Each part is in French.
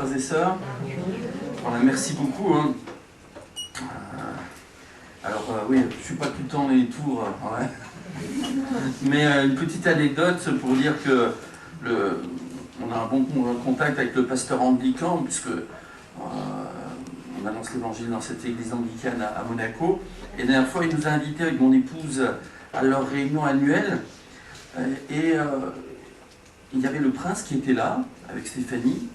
frères et sœurs. Voilà, merci beaucoup. Hein. Oui, je ne suis pas tout le temps dans les tours. Ouais. Mais une petite anecdote pour dire que on a un bon contact avec le pasteur anglican, puisque on annonce l'évangile dans cette église anglicane à Monaco. Et la dernière fois, il nous a invités avec mon épouse à leur réunion annuelle. Il y avait le prince qui était là, avec Stéphanie.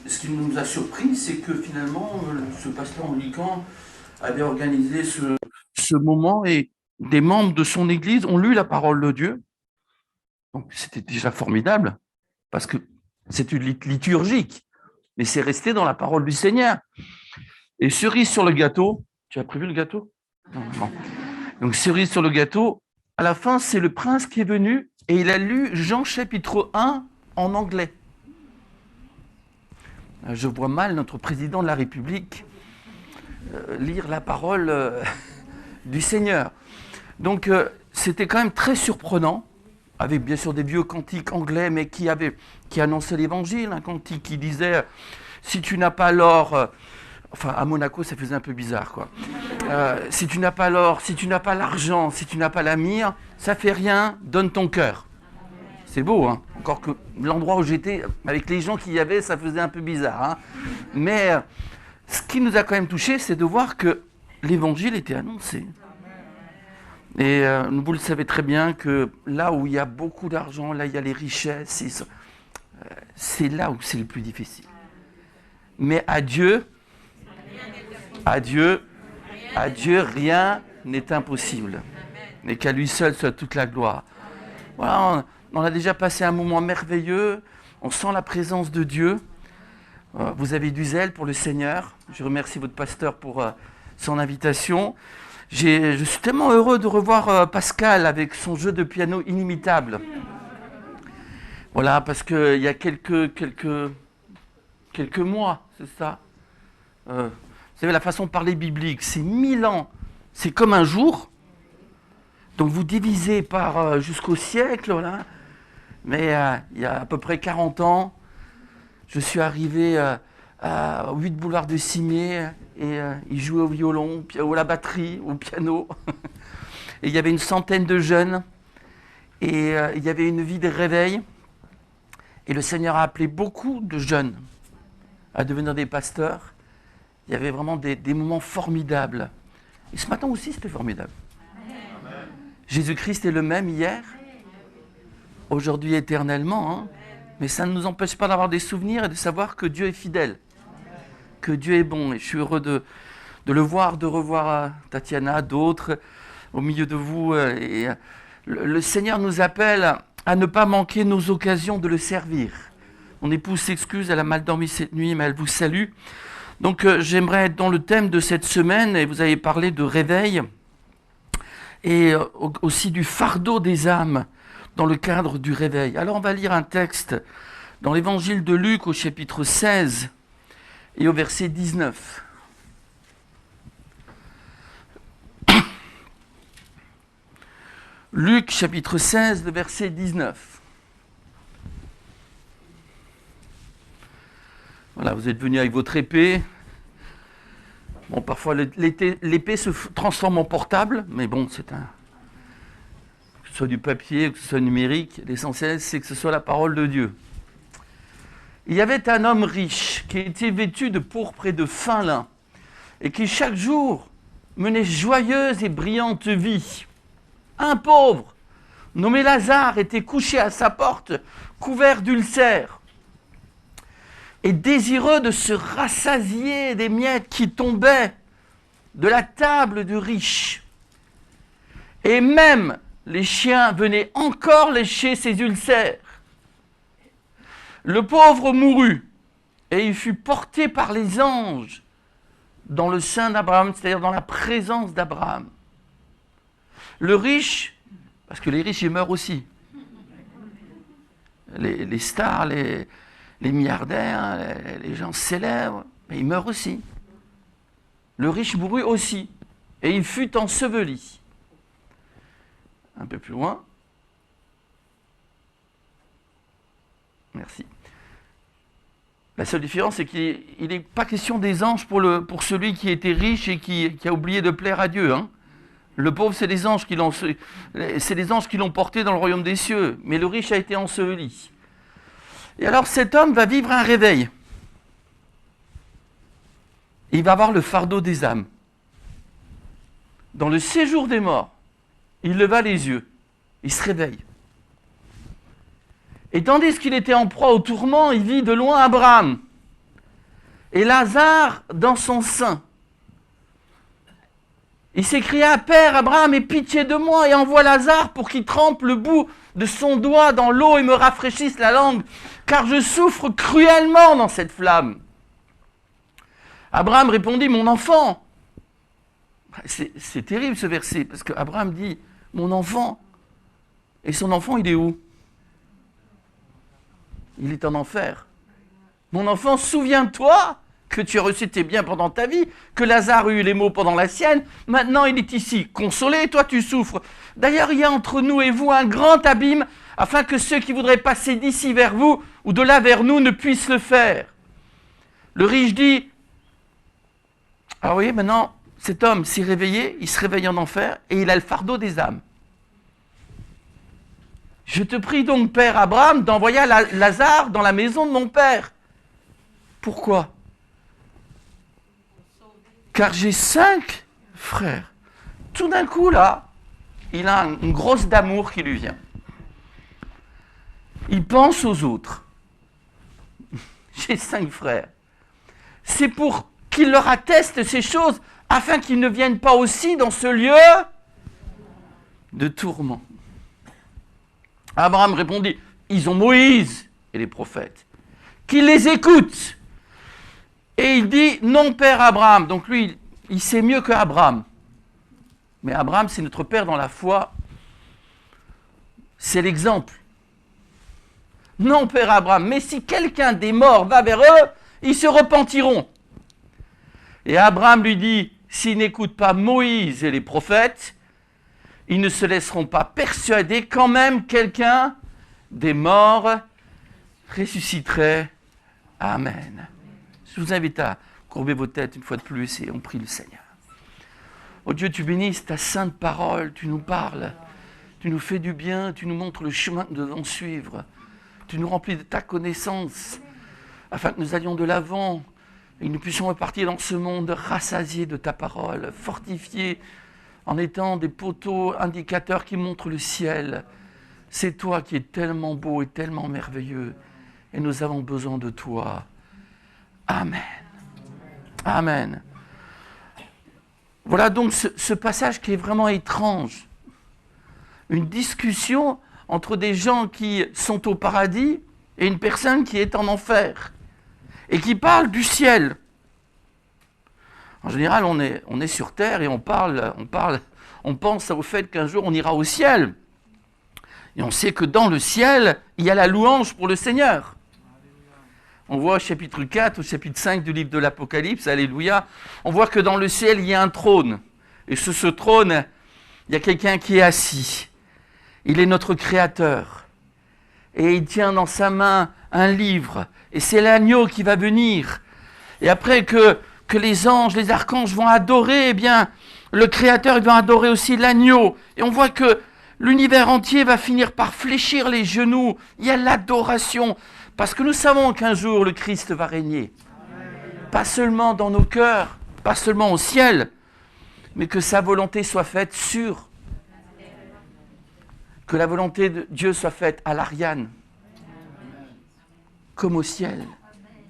Ce qui nous a surpris, c'est que finalement, ce pasteur anglican avait organisé ce moment et des membres de son église ont lu la parole de Dieu. Donc c'était déjà formidable, parce que c'est une liturgique, mais c'est resté dans la parole du Seigneur. Et cerise sur le gâteau, tu as prévu le gâteau ? Non. Donc cerise sur le gâteau, à la fin, c'est le prince qui est venu et il a lu Jean chapitre 1 en anglais. Je vois mal notre président de la République lire la parole du Seigneur. Donc c'était quand même très surprenant, avec bien sûr des vieux cantiques anglais, mais qui annonçaient l'évangile, un cantique qui disait « Si tu n'as pas l'or… Enfin, à Monaco, ça faisait un peu bizarre, quoi. Si tu n'as pas l'or, si tu n'as pas l'argent, si tu n'as pas la myrrhe, ça fait rien, donne ton cœur. » C'est beau, hein. Encore que l'endroit où j'étais, avec les gens qu'il y avait, ça faisait un peu bizarre. Hein. Mais ce qui nous a quand même touchés, c'est de voir que l'évangile était annoncé. Et vous le savez très bien que là où il y a beaucoup d'argent, là il y a les richesses, c'est là où c'est le plus difficile. Mais à Dieu, rien n'est impossible. Et qu'à lui seul soit toute la gloire. Voilà, on a déjà passé un moment merveilleux, on sent la présence de Dieu. Vous avez du zèle pour le Seigneur. Je remercie votre pasteur pour son invitation. Je suis tellement heureux de revoir Pascal avec son jeu de piano inimitable. Voilà, parce qu'il y a quelques mois, c'est ça. Vous savez, la façon de parler biblique, c'est 1000 ans. C'est comme un jour. Donc vous divisez par jusqu'au siècle, là. Mais il y a à peu près 40 ans, je suis arrivé à 8 boulevard de Cimier et il jouait au violon, à la batterie, au piano. Et il y avait une centaine de jeunes et il y avait une vie de réveil. Et le Seigneur a appelé beaucoup de jeunes à devenir des pasteurs. Il y avait vraiment des moments formidables. Et ce matin aussi, c'était formidable. Amen. Jésus-Christ est le même hier, aujourd'hui éternellement. Hein. Mais ça ne nous empêche pas d'avoir des souvenirs et de savoir que Dieu est fidèle, que Dieu est bon. Et je suis heureux de le voir, de revoir Tatiana, d'autres au milieu de vous. Et le Seigneur nous appelle à ne pas manquer nos occasions de le servir. Mon épouse s'excuse, elle a mal dormi cette nuit, mais elle vous salue. Donc j'aimerais être dans le thème de cette semaine, et vous avez parlé de réveil, et aussi du fardeau des âmes dans le cadre du réveil. Alors on va lire un texte dans l'évangile de Luc au chapitre 16 et au verset 19. Luc chapitre 16, le verset 19. Voilà, vous êtes venu avec votre épée. Bon, parfois l'épée se transforme en portable, mais bon, que ce soit du papier, que ce soit numérique, l'essentiel c'est que ce soit la parole de Dieu. Il y avait un homme riche qui était vêtu de pourpre et de fin lin, et qui chaque jour menait joyeuse et brillante vie. Un pauvre, nommé Lazare, était couché à sa porte, couvert d'ulcères. Et désireux de se rassasier des miettes qui tombaient de la table du riche. Et même les chiens venaient encore lécher ses ulcères. Le pauvre mourut, et il fut porté par les anges dans le sein d'Abraham, c'est-à-dire dans la présence d'Abraham. Le riche, parce que les riches, ils meurent aussi. Les stars, les milliardaires, les gens célèbres, mais ils meurent aussi. Le riche mourut aussi, et il fut enseveli. Un peu plus loin. Merci. La seule différence, c'est qu'il n'est pas question des anges pour celui qui était riche et qui a oublié de plaire à Dieu. Hein. Le pauvre, c'est les anges qui l'ont porté dans le royaume des cieux. Mais le riche a été enseveli. Et alors cet homme va vivre un réveil. Il va avoir le fardeau des âmes. Dans le séjour des morts, il leva les yeux. Il se réveille. Et tandis qu'il était en proie au tourment, il vit de loin Abraham et Lazare dans son sein. Il s'écria, « Père Abraham, aie pitié de moi et envoie Lazare pour qu'il trempe le bout de son doigt dans l'eau et me rafraîchisse la langue, car je souffre cruellement dans cette flamme. » Abraham répondit, « Mon enfant. » C'est terrible ce verset, parce qu'Abraham dit, « Mon enfant. » Et son enfant, il est où? Il est en enfer. Mon enfant, souviens-toi que tu as reçu tes biens pendant ta vie, que Lazare a eu les maux pendant la sienne. Maintenant, il est ici, consolé, toi tu souffres. D'ailleurs, il y a entre nous et vous un grand abîme, afin que ceux qui voudraient passer d'ici vers vous ou de là vers nous ne puissent le faire. Le riche dit, ah oui, maintenant, cet homme s'est réveillé, il se réveille en enfer, et il a le fardeau des âmes. Je te prie donc, Père Abraham, d'envoyer Lazare dans la maison de mon père. Pourquoi? Car j'ai 5 frères. Tout d'un coup, là, il a une grosse d'amour qui lui vient. Il pense aux autres. J'ai 5 frères. C'est pour qu'il leur atteste ces choses, afin qu'ils ne viennent pas aussi dans ce lieu de tourment. Abraham répondit, ils ont Moïse et les prophètes, qu'ils les écoutent. Et il dit, non, Père Abraham. Donc lui, il sait mieux qu'Abraham. Mais Abraham, c'est notre père dans la foi. C'est l'exemple. Non, Père Abraham, mais si quelqu'un des morts va vers eux, ils se repentiront. Et Abraham lui dit, s'ils n'écoutent pas Moïse et les prophètes, ils ne se laisseront pas persuader quand même quelqu'un des morts ressusciterait. Amen. Je vous invite à courber vos têtes une fois de plus et on prie le Seigneur. Oh Dieu, tu bénisses ta sainte parole, tu nous parles, tu nous fais du bien, tu nous montres le chemin que nous devons suivre, tu nous remplis de ta connaissance, afin que nous allions de l'avant et que nous puissions repartir dans ce monde rassasié de ta parole, fortifié en étant des poteaux indicateurs qui montrent le ciel. C'est toi qui es tellement beau et tellement merveilleux, et nous avons besoin de toi. Amen. Amen. Voilà donc ce passage qui est vraiment étrange. Une discussion entre des gens qui sont au paradis et une personne qui est en enfer et qui parle du ciel. En général, on est sur terre et on pense au fait qu'un jour on ira au ciel. Et on sait que dans le ciel, il y a la louange pour le Seigneur. On voit au chapitre 4, au chapitre 5 du livre de l'Apocalypse, alléluia, on voit que dans le ciel, il y a un trône. Et sur ce trône, il y a quelqu'un qui est assis. Il est notre Créateur. Et il tient dans sa main un livre. Et c'est l'agneau qui va venir. Et après que les anges, les archanges vont adorer, eh bien, le Créateur, il va adorer aussi l'agneau. Et on voit que l'univers entier va finir par fléchir les genoux. Il y a l'adoration. Parce que nous savons qu'un jour, le Christ va régner. Pas seulement dans nos cœurs, pas seulement au ciel, mais que sa volonté soit faite sur. Que la volonté de Dieu soit faite à l'Ariane, comme au ciel.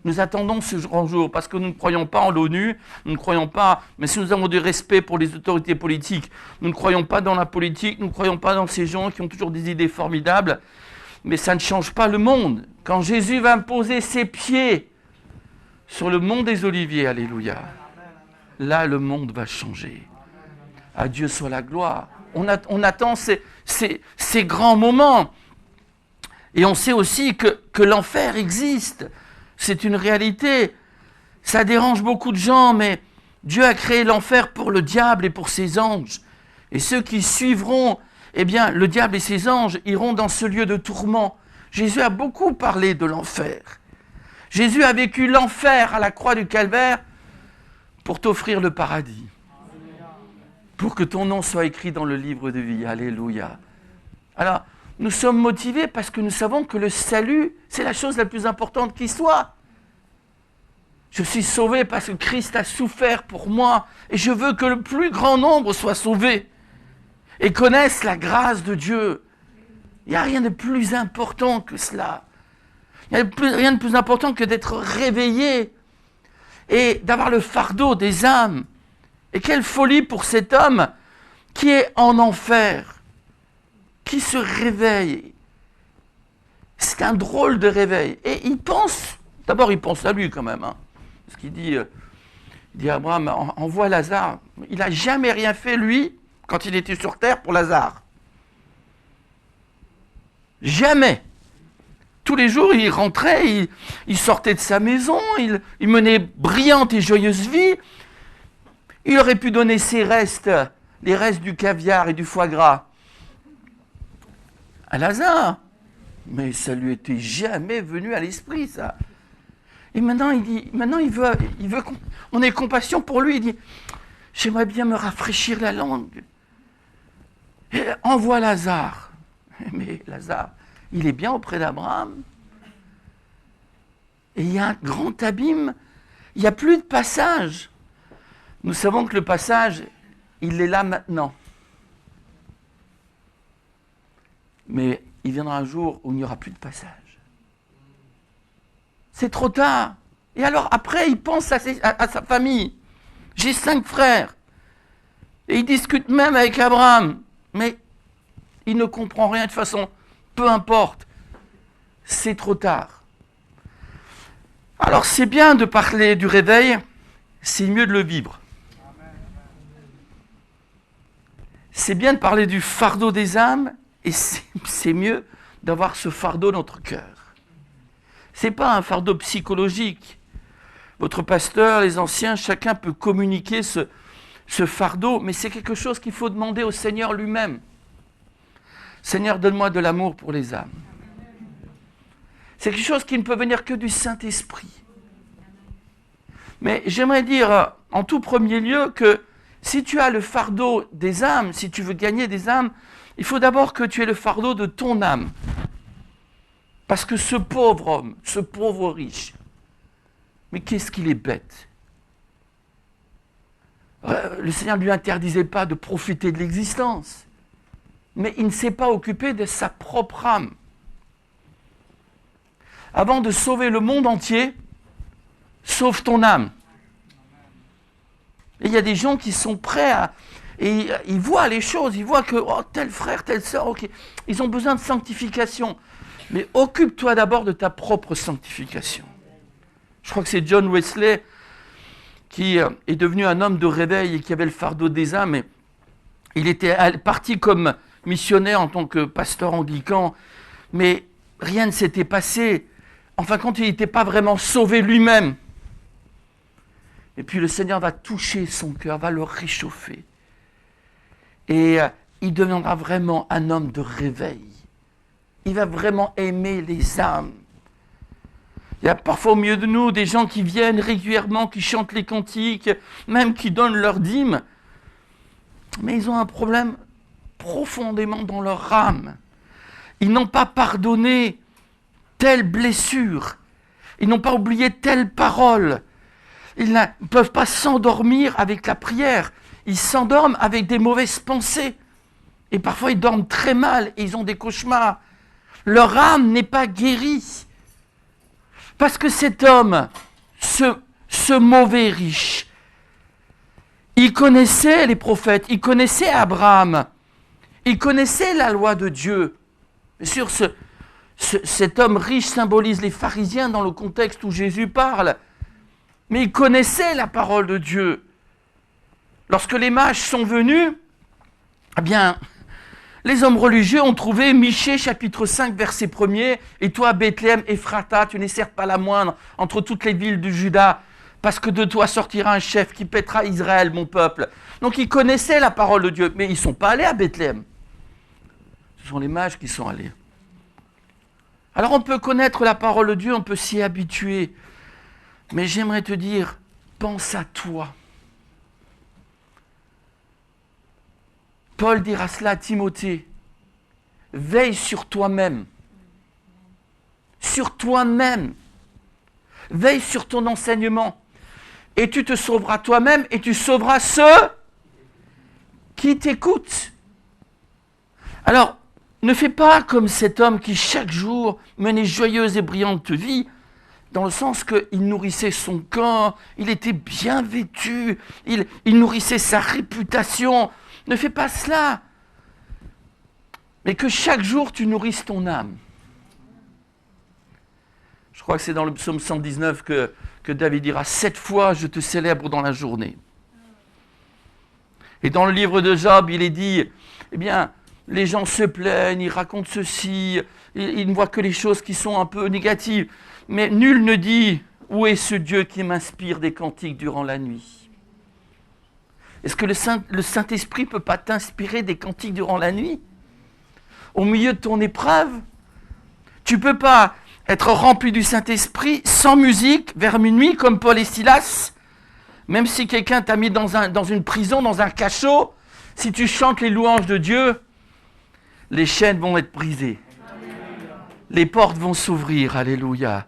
Nous attendons ce grand jour, parce que nous ne croyons pas en l'ONU, nous ne croyons pas, mais si nous avons du respect pour les autorités politiques, nous ne croyons pas dans la politique, nous ne croyons pas dans ces gens qui ont toujours des idées formidables, mais ça ne change pas le monde. Quand Jésus va poser ses pieds sur le mont des Oliviers, alléluia, là le monde va changer. À Dieu soit la gloire. On attend ces grands moments. Et on sait aussi que l'enfer existe. C'est une réalité. Ça dérange beaucoup de gens, mais Dieu a créé l'enfer pour le diable et pour ses anges. Et ceux qui suivront, eh bien, le diable et ses anges iront dans ce lieu de tourment. Jésus a beaucoup parlé de l'enfer. Jésus a vécu l'enfer à la croix du Calvaire pour t'offrir le paradis. Pour que ton nom soit écrit dans le livre de vie. Alléluia. Alors, nous sommes motivés parce que nous savons que le salut, c'est la chose la plus importante qui soit. Je suis sauvé parce que Christ a souffert pour moi et je veux que le plus grand nombre soit sauvé et connaisse la grâce de Dieu. Il n'y a rien de plus important que cela. Il n'y a rien de plus important que d'être réveillé et d'avoir le fardeau des âmes. Et quelle folie pour cet homme qui est en enfer, qui se réveille. C'est un drôle de réveil. Et il pense, d'abord il pense à lui quand même. Parce qu'il dit à Abraham, envoie Lazare. Il n'a jamais rien fait, lui, quand il était sur terre, pour Lazare. Jamais. Tous les jours, il rentrait, il sortait de sa maison, il menait brillante et joyeuse vie. Il aurait pu donner ses restes, les restes du caviar et du foie gras, à Lazare. Mais ça lui était jamais venu à l'esprit, ça. Et maintenant, il veut qu'on ait compassion pour lui. Il dit, j'aimerais bien me rafraîchir la langue. Et envoie Lazare. Mais Lazare, il est bien auprès d'Abraham. Et il y a un grand abîme. Il n'y a plus de passage. Nous savons que le passage, il est là maintenant. Mais il viendra un jour où il n'y aura plus de passage. C'est trop tard. Et alors après, il pense à sa famille. J'ai 5 frères. Et il discute même avec Abraham. Mais il ne comprend rien de toute façon. Peu importe. C'est trop tard. Alors c'est bien de parler du réveil. C'est mieux de le vivre. C'est bien de parler du fardeau des âmes. Et c'est mieux d'avoir ce fardeau dans notre cœur. Ce n'est pas un fardeau psychologique. Votre pasteur, les anciens, chacun peut communiquer ce fardeau, mais c'est quelque chose qu'il faut demander au Seigneur lui-même. Seigneur, donne-moi de l'amour pour les âmes. C'est quelque chose qui ne peut venir que du Saint-Esprit. Mais j'aimerais dire en tout premier lieu que si tu as le fardeau des âmes, si tu veux gagner des âmes, il faut d'abord que tu aies le fardeau de ton âme. Parce que ce pauvre homme, ce pauvre riche, mais qu'est-ce qu'il est bête. Le Seigneur ne lui interdisait pas de profiter de l'existence. Mais il ne s'est pas occupé de sa propre âme. Avant de sauver le monde entier, sauve ton âme. Et il y a des gens qui sont prêts à... Et ils voient les choses, ils voient que tel frère, telle sœur, ok, ils ont besoin de sanctification. Mais occupe-toi d'abord de ta propre sanctification. Je crois que c'est John Wesley qui est devenu un homme de réveil et qui avait le fardeau des âmes. Et il était parti comme missionnaire en tant que pasteur anglican, mais rien ne s'était passé. Enfin, quand il n'était pas vraiment sauvé lui-même. Et puis le Seigneur va toucher son cœur, va le réchauffer. Et il deviendra vraiment un homme de réveil. Il va vraiment aimer les âmes. Il y a parfois au milieu de nous des gens qui viennent régulièrement, qui chantent les cantiques, même qui donnent leur dîme. Mais ils ont un problème profondément dans leur âme. Ils n'ont pas pardonné telle blessure. Ils n'ont pas oublié telle parole. Ils ne peuvent pas s'endormir avec la prière. Ils s'endorment avec des mauvaises pensées. Et parfois, ils dorment très mal et ils ont des cauchemars. Leur âme n'est pas guérie. Parce que cet homme, ce mauvais riche, il connaissait les prophètes, il connaissait Abraham, il connaissait la loi de Dieu. Bien sûr, cet homme riche symbolise les pharisiens dans le contexte où Jésus parle. Mais il connaissait la parole de Dieu. Lorsque les mages sont venus, eh bien, les hommes religieux ont trouvé Michée, chapitre 5, verset 1er, « Et toi, Bethléem, Ephrata, tu n'es certes pas la moindre entre toutes les villes du Juda, parce que de toi sortira un chef qui paîtra Israël, mon peuple. » Donc ils connaissaient la parole de Dieu, mais ils ne sont pas allés à Bethléem. Ce sont les mages qui sont allés. Alors on peut connaître la parole de Dieu, on peut s'y habituer. Mais j'aimerais te dire, pense à toi. Paul dira cela à Timothée. Veille sur toi-même. Sur toi-même. Veille sur ton enseignement. Et tu te sauveras toi-même et tu sauveras ceux qui t'écoutent. Alors, ne fais pas comme cet homme qui chaque jour menait joyeuse et brillante vie, dans le sens qu'il nourrissait son corps, il était bien vêtu, il nourrissait sa réputation. Ne fais pas cela. Mais que chaque jour tu nourrisses ton âme. Je crois que c'est dans le psaume 119 que David dira « 7 fois je te célèbre dans la journée ». Et dans le livre de Job, il est dit, eh bien, les gens se plaignent, ils racontent ceci, ils ne voient que les choses qui sont un peu négatives. Mais nul ne dit, où est ce Dieu qui m'inspire des cantiques durant la nuit? Est-ce que le Saint-Esprit ne peut pas t'inspirer des cantiques durant la nuit? Au milieu de ton épreuve? Tu ne peux pas être rempli du Saint-Esprit sans musique vers minuit comme Paul et Silas? Même si quelqu'un t'a mis dans une prison, dans un cachot, si tu chantes les louanges de Dieu, les chaînes vont être brisées. Les portes vont s'ouvrir, alléluia.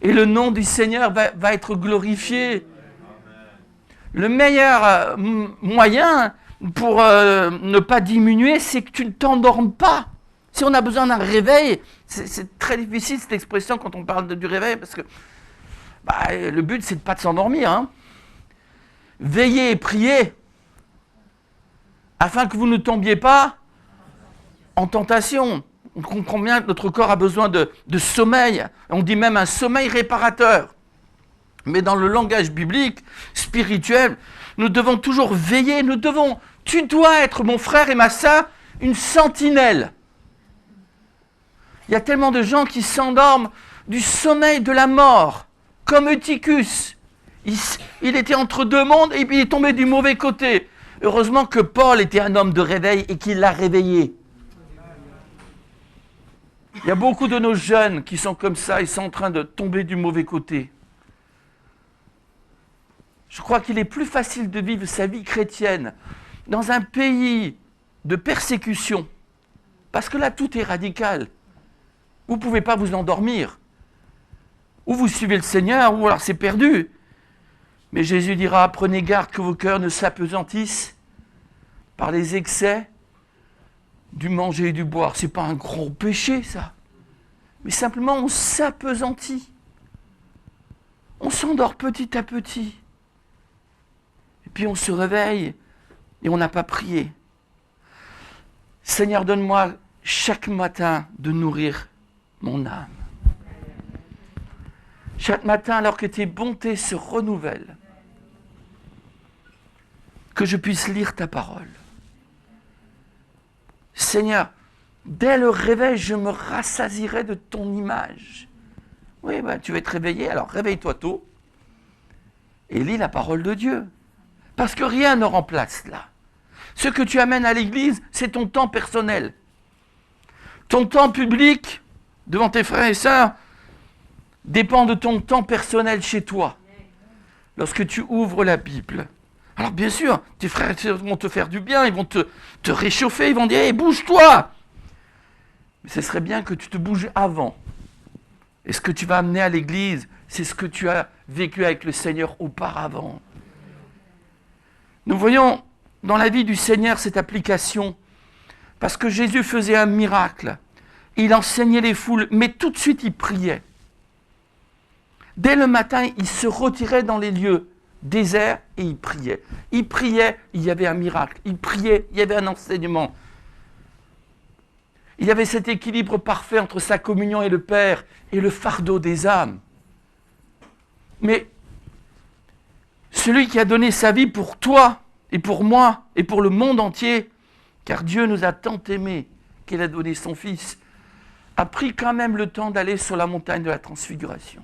Et le nom du Seigneur va être glorifié. Le meilleur moyen pour ne pas diminuer, c'est que tu ne t'endormes pas. Si on a besoin d'un réveil, c'est très difficile cette expression quand on parle du réveil, parce que le but, c'est de ne pas s'endormir. Hein. Veillez et priez, afin que vous ne tombiez pas en tentation. On comprend bien que notre corps a besoin de sommeil. On dit même un sommeil réparateur. Mais dans le langage biblique, spirituel, nous devons toujours veiller. Tu dois être, mon frère et ma sœur, une sentinelle. Il y a tellement de gens qui s'endorment du sommeil de la mort, comme Eutychus. Il était entre deux mondes et puis il est tombé du mauvais côté. Heureusement que Paul était un homme de réveil et qu'il l'a réveillé. Il y a beaucoup de nos jeunes qui sont comme ça, ils sont en train de tomber du mauvais côté. Je crois qu'il est plus facile de vivre sa vie chrétienne dans un pays de persécution, parce que là tout est radical. Vous ne pouvez pas vous endormir. Ou vous suivez le Seigneur, ou alors c'est perdu. Mais Jésus dira, prenez garde que vos cœurs ne s'apesantissent par les excès du manger et du boire. Ce n'est pas un gros péché, ça. Mais simplement, on s'apesantit. On s'endort petit à petit. Et puis on se réveille et on n'a pas prié. Seigneur, donne-moi chaque matin de nourrir mon âme. Chaque matin, alors que tes bontés se renouvellent, que je puisse lire ta parole. Seigneur, dès le réveil, je me rassasierai de ton image. Oui, tu vas te réveiller, alors réveille-toi tôt et lis la parole de Dieu. Parce que rien ne remplace cela. Ce que tu amènes à l'église, c'est ton temps personnel. Ton temps public, devant tes frères et sœurs, dépend de ton temps personnel chez toi. Lorsque tu ouvres la Bible. Alors bien sûr, tes frères et sœurs vont te faire du bien, ils vont te réchauffer, ils vont dire hey, « bouge-toi !» Mais ce serait bien que tu te bouges avant. Et ce que tu vas amener à l'église, c'est ce que tu as vécu avec le Seigneur auparavant. Nous voyons dans la vie du Seigneur cette application, parce que Jésus faisait un miracle. Il enseignait les foules, mais tout de suite il priait. Dès le matin, il se retirait dans les lieux déserts et il priait. Il priait, il y avait un miracle. Il priait, il y avait un enseignement. Il y avait cet équilibre parfait entre sa communion et le Père et le fardeau des âmes. Mais celui qui a donné sa vie pour toi et pour moi et pour le monde entier, car Dieu nous a tant aimés qu'il a donné son Fils, a pris quand même le temps d'aller sur la montagne de la transfiguration.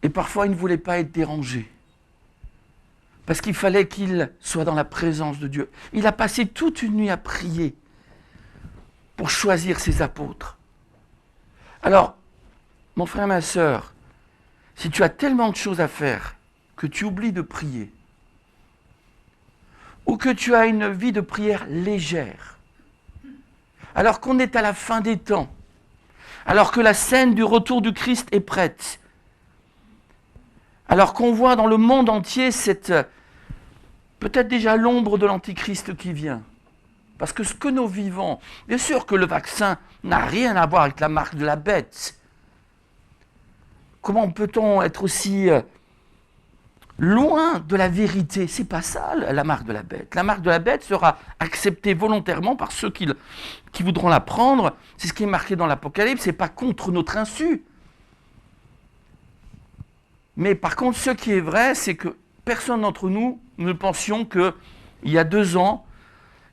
Et parfois, il ne voulait pas être dérangé. Parce qu'il fallait qu'il soit dans la présence de Dieu. Il a passé toute une nuit à prier. pour choisir ses apôtres. Alors, mon frère, ma sœur, si tu as tellement de choses à faire que tu oublies de prier, ou que tu as une vie de prière légère, alors qu'on est à la fin des temps, alors que la scène du retour du Christ est prête, alors qu'on voit dans le monde entier cette peut-être déjà l'ombre de l'Antichrist qui vient. Parce que ce que nous vivons, bien sûr que le vaccin n'a rien à voir avec la marque de la bête. Comment peut-on être aussi loin de la vérité? C'est pas ça la marque de la bête. La marque de la bête sera acceptée volontairement par ceux qui voudront la prendre. C'est ce qui est marqué dans l'Apocalypse, c'est pas contre notre insu. Mais par contre, ce qui est vrai, c'est que personne d'entre nous ne pensions qu'il y a 2 ans,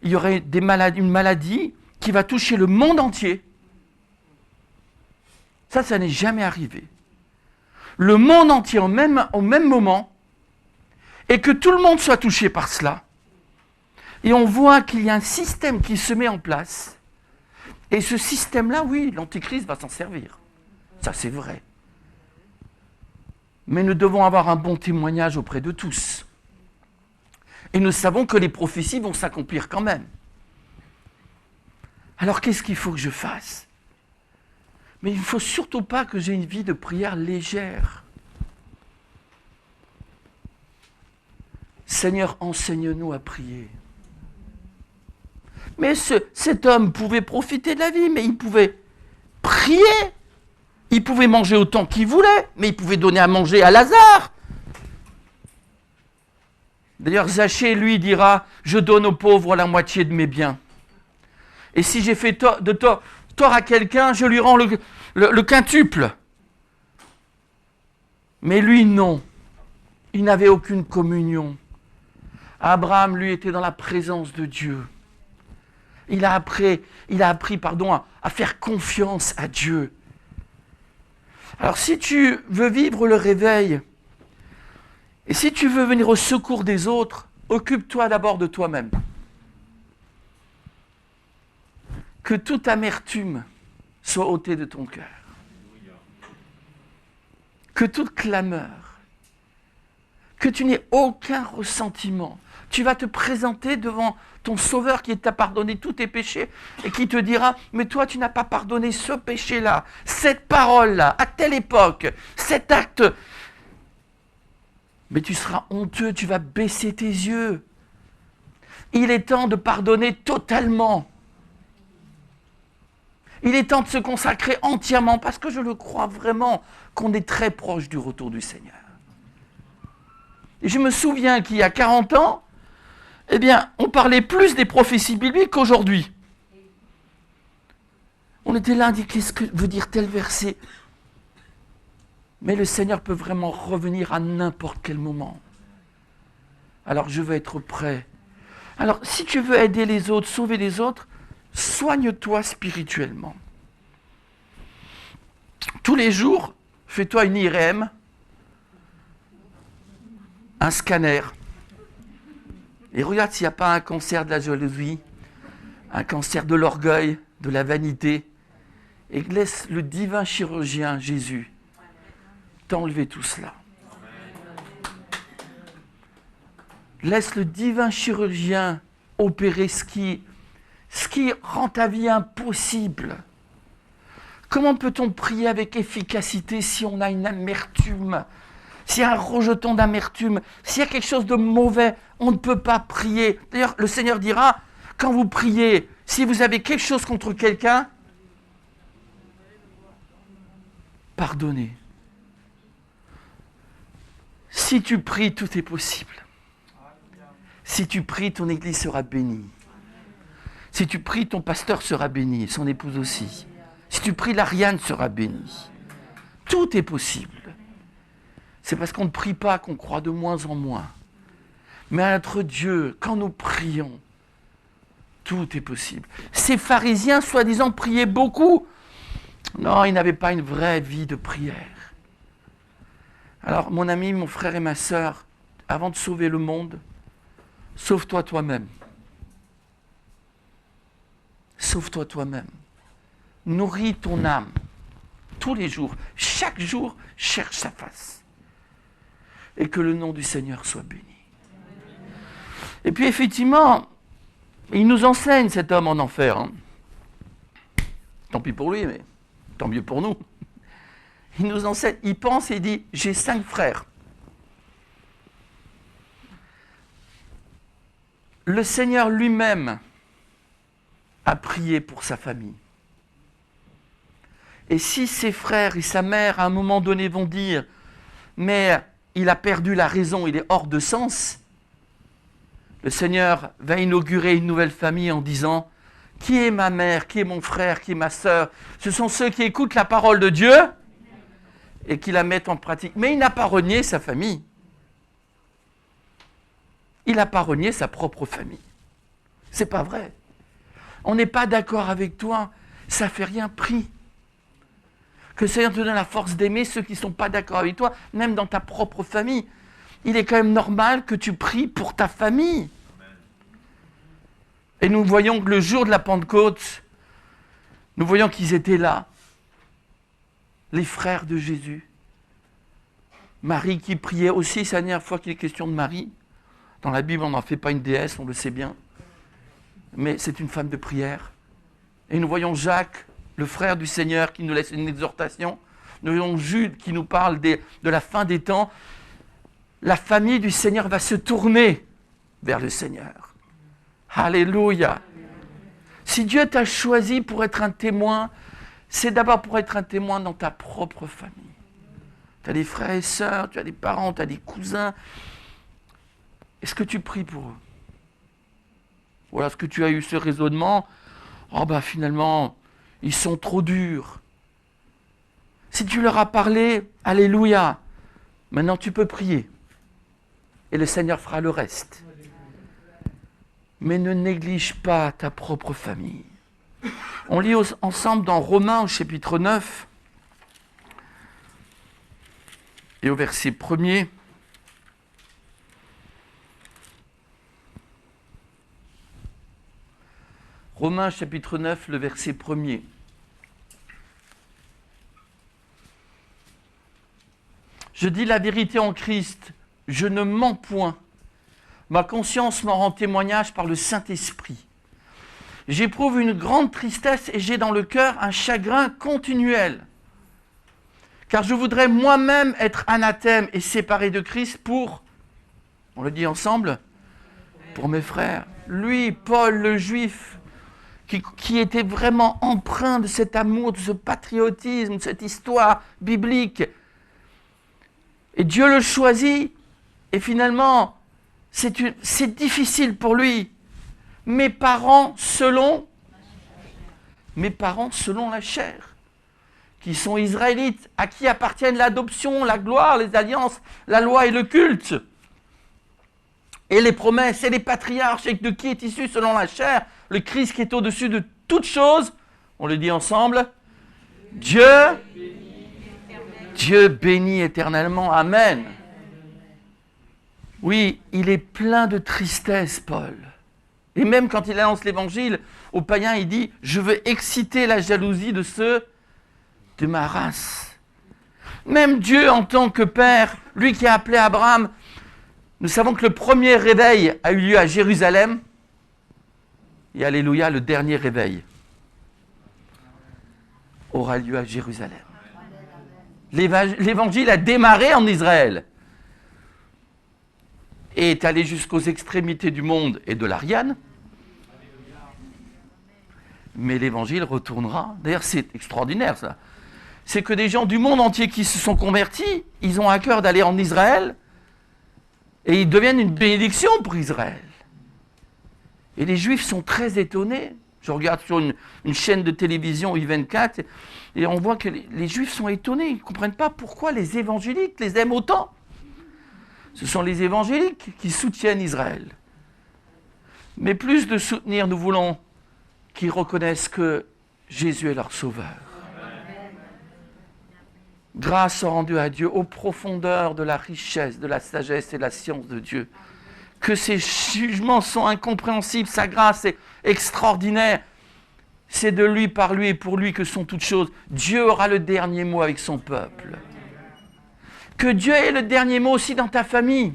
il y aurait une maladie qui va toucher le monde entier. Ça n'est jamais arrivé. Le monde entier au même moment, et que tout le monde soit touché par cela. Et on voit qu'il y a un système qui se met en place. Et ce système-là, oui, l'Antichrist va s'en servir. Ça, c'est vrai. Mais nous devons avoir un bon témoignage auprès de tous. Et nous savons que les prophéties vont s'accomplir quand même. Alors qu'est-ce qu'il faut que je fasse? Mais il ne faut surtout pas que j'ai une vie de prière légère. Seigneur, enseigne-nous à prier. Mais cet homme pouvait profiter de la vie, mais il pouvait prier. Il pouvait manger autant qu'il voulait, mais il pouvait donner à manger à Lazare. D'ailleurs, Zachée, lui, dira, je donne aux pauvres la moitié de mes biens. Et si j'ai fait tort à quelqu'un, je lui rends le quintuple. Mais lui, non. Il n'avait aucune communion. Abraham, lui, était dans la présence de Dieu. Il a appris à faire confiance à Dieu. Alors, si tu veux vivre le réveil, et si tu veux venir au secours des autres, occupe-toi d'abord de toi-même. Que toute amertume soit ôtée de ton cœur. Que toute clameur, que tu n'aies aucun ressentiment. Tu vas te présenter devant ton Sauveur qui t'a pardonné tous tes péchés et qui te dira, mais toi tu n'as pas pardonné ce péché-là, cette parole-là, à telle époque, cet acte. Mais tu seras honteux, tu vas baisser tes yeux. Il est temps de pardonner totalement. Il est temps de se consacrer entièrement parce que je le crois vraiment qu'on est très proche du retour du Seigneur. Et je me souviens qu'il y a 40 ans, eh bien, on parlait plus des prophéties bibliques qu'aujourd'hui. On était là, on dit, qu'est-ce que veut dire tel verset? Mais le Seigneur peut vraiment revenir à n'importe quel moment. Alors je veux être prêt. Alors si tu veux aider les autres, sauver les autres, soigne-toi spirituellement. Tous les jours, fais-toi une IRM, un scanner, et regarde s'il n'y a pas un cancer de la jalousie, un cancer de l'orgueil, de la vanité, et laisse le divin chirurgien, Jésus, t'enlever tout cela. Laisse le divin chirurgien opérer ce qui rend ta vie impossible. Comment peut-on prier avec efficacité si on a une amertume, s'il y a un rejeton d'amertume, s'il y a quelque chose de mauvais, on ne peut pas prier. D'ailleurs, le Seigneur dira, quand vous priez, si vous avez quelque chose contre quelqu'un, pardonnez. Si tu pries, tout est possible. Si tu pries, ton église sera bénie. Si tu pries, ton pasteur sera béni, et son épouse aussi. Si tu pries, l'Ariane sera bénie. Tout est possible. C'est parce qu'on ne prie pas qu'on croit de moins en moins. Mais à notre Dieu, quand nous prions, tout est possible. Ces pharisiens, soi-disant, priaient beaucoup. Non, ils n'avaient pas une vraie vie de prière. Alors, mon ami, mon frère et ma sœur, avant de sauver le monde, sauve-toi toi-même. sauve-toi toi-même. Nourris ton âme tous les jours. Chaque jour, cherche sa face. Et que le nom du Seigneur soit béni. Et puis effectivement, il nous enseigne cet homme en enfer. Hein. Tant pis pour lui, mais tant mieux pour nous. Il nous enseigne, il pense et il dit, j'ai 5 frères. Le Seigneur lui-même a prié pour sa famille. Et si ses frères et sa mère, à un moment donné, vont dire « Mais il a perdu la raison, il est hors de sens », le Seigneur va inaugurer une nouvelle famille en disant « Qui est ma mère, qui est mon frère, qui est ma sœur ?» Ce sont ceux qui écoutent la parole de Dieu et qui la mettent en pratique. Mais il n'a pas renié sa famille. Il n'a pas renié sa propre famille. C'est pas vrai. On n'est pas d'accord avec toi, ça ne fait rien pris. Que le Seigneur te donne la force d'aimer ceux qui ne sont pas d'accord avec toi, même dans ta propre famille. Il est quand même normal que tu pries pour ta famille. Et nous voyons que le jour de la Pentecôte, nous voyons qu'ils étaient là, les frères de Jésus. Marie qui priait aussi, c'est la dernière fois qu'il est question de Marie. Dans la Bible, on n'en fait pas une déesse, on le sait bien. Mais c'est une femme de prière. Et nous voyons Jacques, le frère du Seigneur, qui nous laisse une exhortation. Nous voyons Jude qui nous parle de la fin des temps. La famille du Seigneur va se tourner vers le Seigneur. Alléluia. Si Dieu t'a choisi pour être un témoin, c'est d'abord pour être un témoin dans ta propre famille. Tu as des frères et sœurs, tu as des parents, tu as des cousins. Est-ce que tu pries pour eux? Ou est-ce que tu as eu ce raisonnement? Oh ben finalement, ils sont trop durs. Si tu leur as parlé, alléluia, maintenant tu peux prier. Et le Seigneur fera le reste. Mais ne néglige pas ta propre famille. On lit ensemble dans Romains au chapitre 9 et au verset 1er. Romains chapitre 9, le verset 1er. Je dis la vérité en Christ, je ne mens point. Ma conscience m'en rend témoignage par le Saint-Esprit. J'éprouve une grande tristesse et j'ai dans le cœur un chagrin continuel. Car je voudrais moi-même être anathème et séparé de Christ pour, on le dit ensemble, pour mes frères. Lui, Paul le Juif, qui était vraiment empreint de cet amour, de ce patriotisme, de cette histoire biblique. Et Dieu le choisit, et finalement, c'est difficile pour lui. Mes parents selon la chair, qui sont israélites, à qui appartiennent l'adoption, la gloire, les alliances, la loi et le culte, et les promesses, et les patriarches, et de qui est issu selon la chair, le Christ qui est au-dessus de toutes choses. On le dit ensemble. Dieu bénit éternellement. Amen. Oui, il est plein de tristesse, Paul. Et même quand il annonce l'évangile aux païens, il dit « Je veux exciter la jalousie de ceux de ma race. » Même Dieu, en tant que Père, lui qui a appelé Abraham, nous savons que le premier réveil a eu lieu à Jérusalem. Et alléluia, le dernier réveil aura lieu à Jérusalem. L'évangile a démarré en Israël et est allé jusqu'aux extrémités du monde et de l'Ariane. Mais l'évangile retournera. D'ailleurs, c'est extraordinaire ça. C'est que des gens du monde entier qui se sont convertis, ils ont à cœur d'aller en Israël et ils deviennent une bénédiction pour Israël. Et les Juifs sont très étonnés. Je regarde sur une chaîne de télévision I24 et on voit que les Juifs sont étonnés. Ils ne comprennent pas pourquoi les évangéliques les aiment autant. Ce sont les évangéliques qui soutiennent Israël. Mais plus de soutenir, nous voulons qu'ils reconnaissent que Jésus est leur sauveur. Grâce rendue à Dieu aux profondeurs de la richesse, de la sagesse et de la science de Dieu. Que ses jugements sont incompréhensibles, sa grâce est extraordinaire. C'est de lui, par lui et pour lui que sont toutes choses. Dieu aura le dernier mot avec son peuple. Que Dieu ait le dernier mot aussi dans ta famille.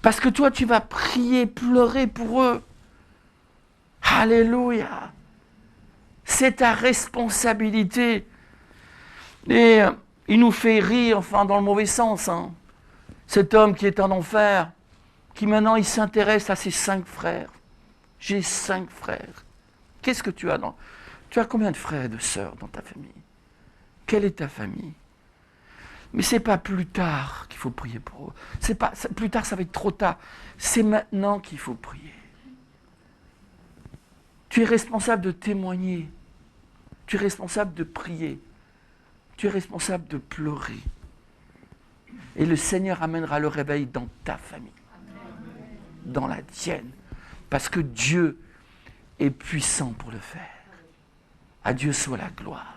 Parce que toi, tu vas prier, pleurer pour eux. Alléluia. C'est ta responsabilité. Et il nous fait rire, enfin dans le mauvais sens. Hein. Cet homme qui est en enfer, qui maintenant il s'intéresse à ses 5 frères. J'ai 5 frères. Qu'est-ce que tu as dans... Tu as combien de frères et de sœurs dans ta famille? Quelle est ta famille? Mais ce n'est pas plus tard qu'il faut prier pour eux. Plus tard, ça va être trop tard. C'est maintenant qu'il faut prier. Tu es responsable de témoigner. Tu es responsable de prier. Tu es responsable de pleurer. Et le Seigneur amènera le réveil dans ta famille. Dans la tienne. Parce que Dieu est puissant pour le faire. À Dieu soit la gloire.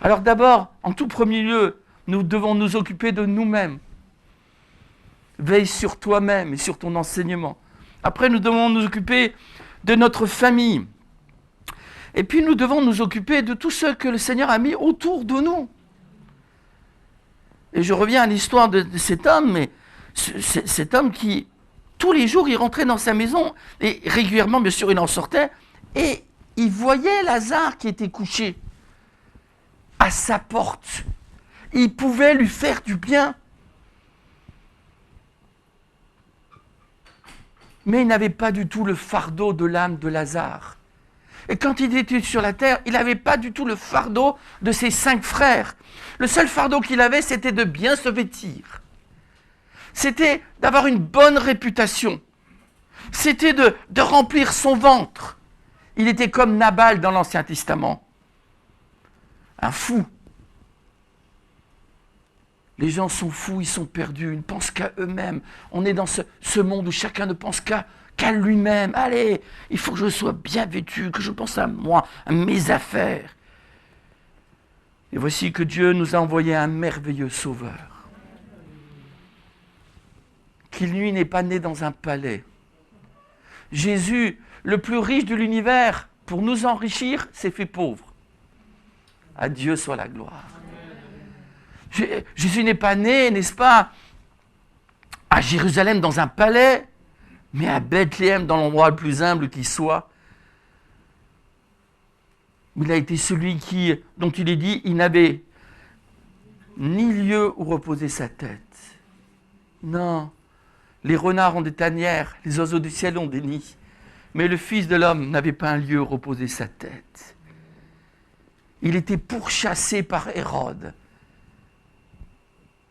Alors d'abord, en tout premier lieu, nous devons nous occuper de nous-mêmes. Veille sur toi-même et sur ton enseignement. Après, nous devons nous occuper de notre famille. Et puis, nous devons nous occuper de tous ceux que le Seigneur a mis autour de nous. Et je reviens à l'histoire de cet homme, mais cet homme qui, tous les jours, il rentrait dans sa maison, et régulièrement, bien sûr, il en sortait, et il voyait Lazare qui était couché à sa porte. Il pouvait lui faire du bien. Mais il n'avait pas du tout le fardeau de l'âme de Lazare. Et quand il était sur la terre, il n'avait pas du tout le fardeau de ses 5 frères. Le seul fardeau qu'il avait, c'était de bien se vêtir. C'était d'avoir une bonne réputation. C'était de remplir son ventre. Il était comme Nabal dans l'Ancien Testament. Un fou. Les gens sont fous, ils sont perdus, ils ne pensent qu'à eux-mêmes. On est dans ce monde où chacun ne pense qu'à lui-même. Allez, il faut que je sois bien vêtu, que je pense à moi, à mes affaires. Et voici que Dieu nous a envoyé un merveilleux sauveur. Qui, lui, n'est pas né dans un palais. Jésus, le plus riche de l'univers, pour nous enrichir, s'est fait pauvre. À Dieu soit la gloire. Jésus n'est pas né, n'est-ce pas, à Jérusalem dans un palais, mais à Bethléem dans l'endroit le plus humble qui soit. Il a été celui dont il est dit, il n'avait ni lieu où reposer sa tête. Non, les renards ont des tanières, les oiseaux du ciel ont des nids, mais le Fils de l'homme n'avait pas un lieu où reposer sa tête. Il était pourchassé par Hérode.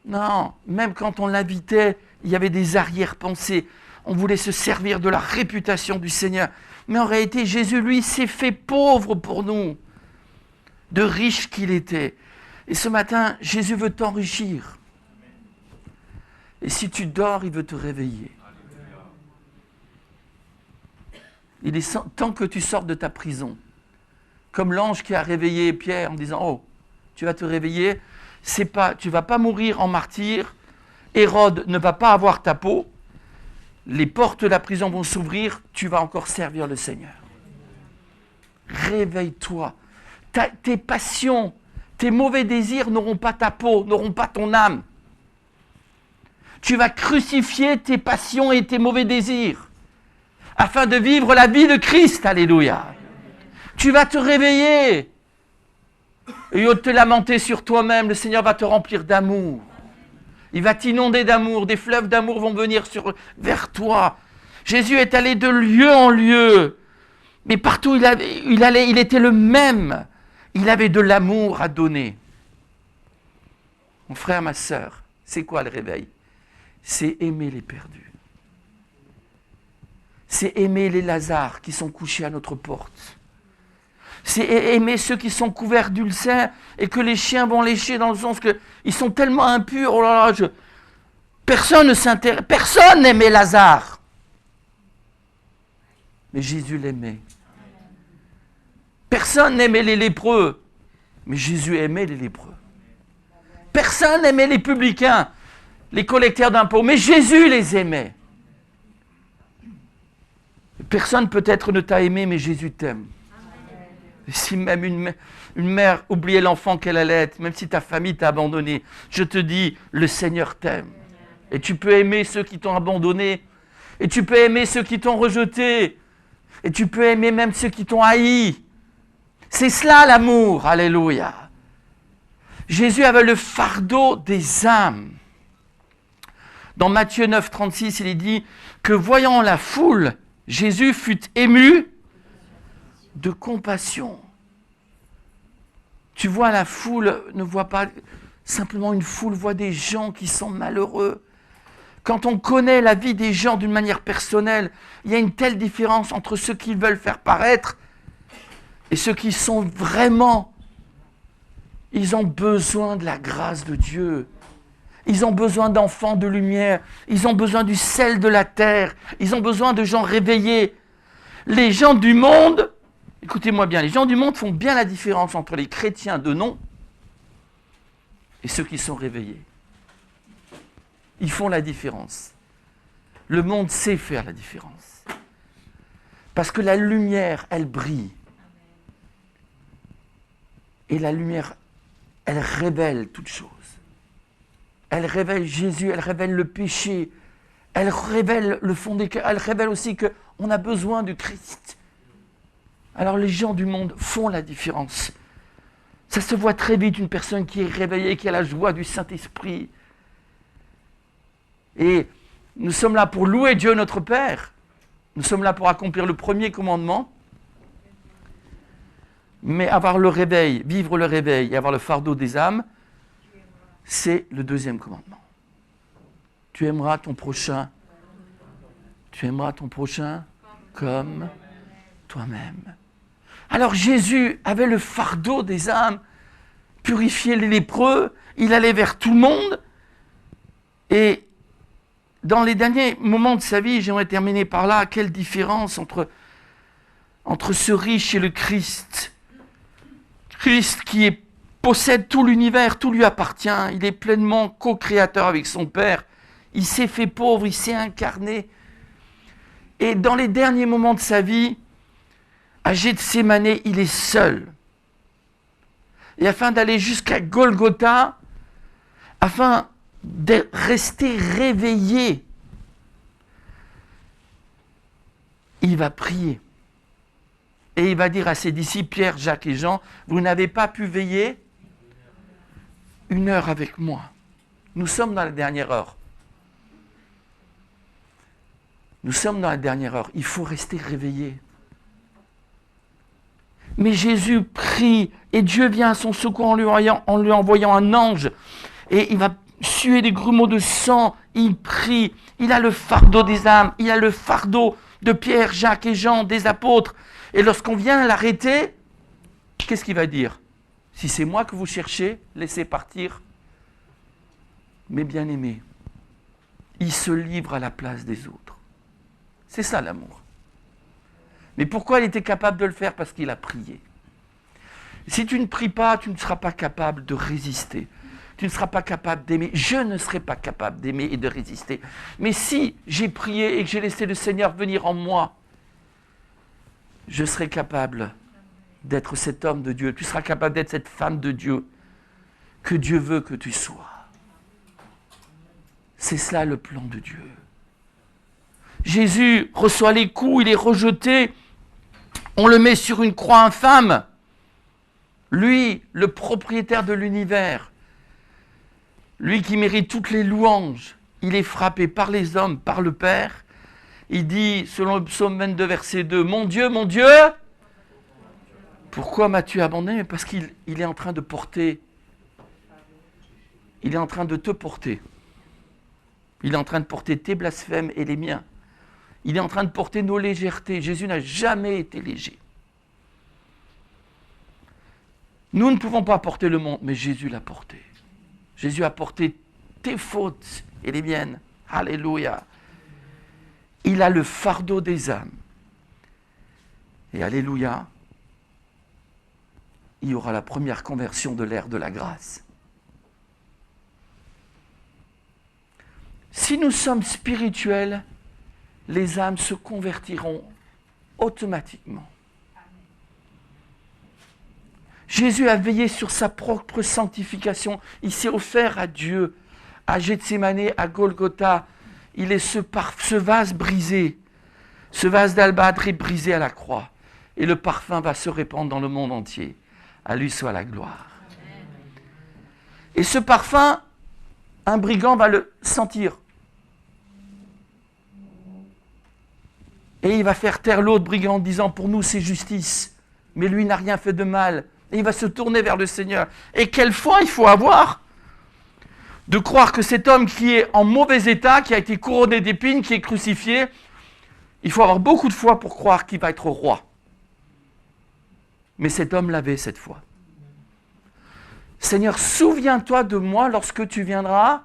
Non, même quand on l'invitait, il y avait des arrière-pensées. On voulait se servir de la réputation du Seigneur. Mais en réalité, Jésus, lui, s'est fait pauvre pour nous, de riche qu'il était. Et ce matin, Jésus veut t'enrichir. Et si tu dors, il veut te réveiller. Il est temps que tu sortes de ta prison. Comme l'ange qui a réveillé Pierre en disant « Oh, tu vas te réveiller, tu ne vas pas mourir en martyr, Hérode ne va pas avoir ta peau, les portes de la prison vont s'ouvrir, tu vas encore servir le Seigneur. » Réveille-toi. Tes passions, tes mauvais désirs n'auront pas ta peau, n'auront pas ton âme. Tu vas crucifier tes passions et tes mauvais désirs afin de vivre la vie de Christ. Alléluia. Tu vas te réveiller. Et au lieu de te lamenter sur toi-même, le Seigneur va te remplir d'amour. Il va t'inonder d'amour. Des fleuves d'amour vont venir vers toi. Jésus est allé de lieu en lieu. Mais partout il était le même. Il avait de l'amour à donner. Mon frère, ma sœur, c'est quoi le réveil? C'est aimer les perdus. C'est aimer les Lazars qui sont couchés à notre porte. C'est aimer ceux qui sont couverts d'ulcères et que les chiens vont lécher dans le sens qu'ils sont tellement impurs. Oh là là, personne n'aimait Lazare. Mais Jésus l'aimait. Personne n'aimait les lépreux. Mais Jésus aimait les lépreux. Personne n'aimait les publicains, les collecteurs d'impôts. Mais Jésus les aimait. Personne peut-être ne t'a aimé, mais Jésus t'aime. Et si même une mère oubliait l'enfant qu'elle allait, même si ta famille t'a abandonné, je te dis, le Seigneur t'aime. Et tu peux aimer ceux qui t'ont abandonné. Et tu peux aimer ceux qui t'ont rejeté. Et tu peux aimer même ceux qui t'ont haï. C'est cela l'amour, alléluia. Jésus avait le fardeau des âmes. Dans Matthieu 9, 36, il est dit que voyant la foule, Jésus fut ému de compassion. Tu vois, la foule ne voit pas simplement une foule, voit des gens qui sont malheureux. Quand on connaît la vie des gens d'une manière personnelle, il y a une telle différence entre ceux qui veulent faire paraître et ceux qui sont vraiment. Ils ont besoin de la grâce de Dieu. Ils ont besoin d'enfants de lumière. Ils ont besoin du sel de la terre. Ils ont besoin de gens réveillés. Les gens du monde, écoutez-moi bien, les gens du monde font bien la différence entre les chrétiens de nom et ceux qui sont réveillés. Ils font la différence. Le monde sait faire la différence. Parce que la lumière, elle brille. Et la lumière, elle révèle toutes choses. Elle révèle Jésus, elle révèle le péché, elle révèle le fond des cœurs, elle révèle aussi qu'on a besoin du Christ. Alors les gens du monde font la différence. Ça se voit très vite, une personne qui est réveillée, qui a la joie du Saint-Esprit. Et nous sommes là pour louer Dieu notre Père. Nous sommes là pour accomplir le premier commandement. Mais avoir le réveil, vivre le réveil et avoir le fardeau des âmes, c'est le deuxième commandement. Tu aimeras ton prochain. Tu aimeras ton prochain comme toi-même. Alors Jésus avait le fardeau des âmes, purifier les lépreux, il allait vers tout le monde. Et dans les derniers moments de sa vie, j'aimerais terminer par là, quelle différence entre ce riche et le Christ. Christ qui possède tout l'univers, tout lui appartient, il est pleinement co-créateur avec son Père, il s'est fait pauvre, il s'est incarné. Et dans les derniers moments de sa vie, à Gethsémani, il est seul. Et afin d'aller jusqu'à Golgotha, afin de rester réveillé, il va prier. Et il va dire à ses disciples, Pierre, Jacques et Jean, vous n'avez pas pu veiller 1 heure avec moi. Nous sommes dans la dernière heure. Nous sommes dans la dernière heure. Il faut rester réveillé. Mais Jésus prie et Dieu vient à son secours en lui envoyant un ange. Et il va suer des grumeaux de sang. Il prie. Il a le fardeau des âmes. Il a le fardeau de Pierre, Jacques et Jean, des apôtres. Et lorsqu'on vient l'arrêter, qu'est-ce qu'il va dire? Si c'est moi que vous cherchez, laissez partir mes bien-aimés. Il se livre à la place des autres. C'est ça l'amour. Mais pourquoi il était capable de le faire? Parce qu'il a prié. Si tu ne pries pas, tu ne seras pas capable de résister. Tu ne seras pas capable d'aimer. Je ne serai pas capable d'aimer et de résister. Mais si j'ai prié et que j'ai laissé le Seigneur venir en moi, je serai capable d'être cet homme de Dieu. Tu seras capable d'être cette femme de Dieu que Dieu veut que tu sois. C'est cela le plan de Dieu. Jésus reçoit les coups, il est rejeté. On le met sur une croix infâme. Lui, le propriétaire de l'univers, lui qui mérite toutes les louanges, il est frappé par les hommes, par le Père. Il dit, selon le psaume 22, verset 2, « Mon Dieu, pourquoi m'as-tu abandonné ?» Parce qu'il est en train de porter, il est en train de te porter. Il est en train de porter tes blasphèmes et les miens. Il est en train de porter nos légèretés. Jésus n'a jamais été léger. Nous ne pouvons pas porter le monde, mais Jésus l'a porté. Jésus a porté tes fautes et les miennes. Alléluia. Il a le fardeau des âmes. Et alléluia, il y aura la première conversion de l'ère de la grâce. Si nous sommes spirituels, les âmes se convertiront automatiquement. Jésus a veillé sur sa propre sanctification. Il s'est offert à Dieu, à Gethsémani, à Golgotha. Il est ce vase brisé, ce vase d'albâtre brisé à la croix. Et le parfum va se répandre dans le monde entier. À lui soit la gloire. Et ce parfum, un brigand va le sentir. Et il va faire taire l'autre brigand en disant, pour nous c'est justice. Mais lui n'a rien fait de mal. Et il va se tourner vers le Seigneur. Et quelle foi il faut avoir de croire que cet homme qui est en mauvais état, qui a été couronné d'épines, qui est crucifié, il faut avoir beaucoup de foi pour croire qu'il va être roi. Mais cet homme l'avait cette foi. Seigneur, souviens-toi de moi lorsque tu viendras